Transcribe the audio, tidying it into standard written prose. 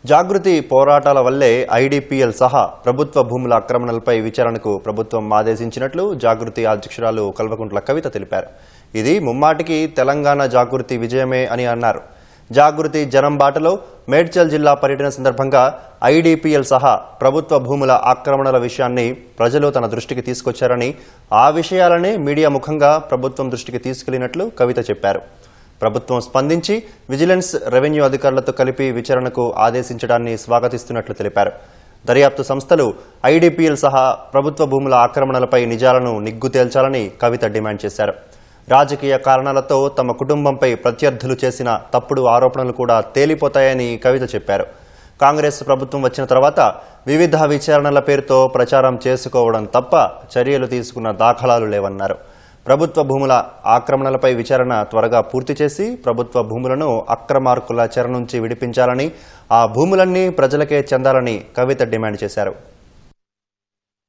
జాగృతి పోరాటాల వల్లే ఐడిపిఎల్ సహా ప్రభుత్వ భూముల ఆక్రమణలపై విచారణకు ప్రభుత్వం ఆదేశించినట్లు జాగృతి అధ్యక్షురాలు కల్వకుంట్ల కవిత తెలిపారు. ఇది ముమ్మాటికి తెలంగాణ జాగృతి విజయమే అని అన్నారు. జాగృతి జనం బాటలో మేడ్చల్ జిల్లా పర్యటన సందర్భంగా ఐడిపిఎల్ సహా ప్రభుత్వ భూముల ఆక్రమణల విషయాన్ని ప్రజలు తన దృష్టికి తీసుకొచ్చారని, ఆ విషయాలనే మీడియా ముఖంగా ప్రభుత్వం దృష్టికి తీసుకెళ్లినట్లు కవిత చెప్పారు. ప్రభుత్వం స్పందించి విజిలెన్స్, రెవెన్యూ అధికారులతో కలిపి విచారణకు ఆదేశించడాన్ని స్వాగతిస్తున్నట్లు తెలిపారు. దర్యాప్తు సంస్థలు ఐడిపిఎల్ సహా ప్రభుత్వ భూముల ఆక్రమణలపై నిజాలను నిగ్గు తేల్చాలని కవిత డిమాండ్ చేశారు. రాజకీయ కారణాలతో తమ కుటుంబంపై ప్రత్యర్థులు చేసిన తప్పుడు ఆరోపణలు కూడా తేలిపోతాయని కవిత చెప్పారు. కాంగ్రెస్ ప్రభుత్వం వచ్చిన తర్వాత వివిధ విచారణల పేరుతో ప్రచారం చేసుకోవడం తప్ప చర్యలు తీసుకున్న దాఖలాలు లేవన్నారు. ప్రభుత్వ భూముల ఆక్రమణలపై విచారణ త్వరగా పూర్తి చేసి ప్రభుత్వ భూములను అక్రమార్కుల చెర నుంచి విడిపించాలని, ఆ భూములన్నీ ప్రజలకే చెందాలని కవిత డిమాండ్ చేశారు.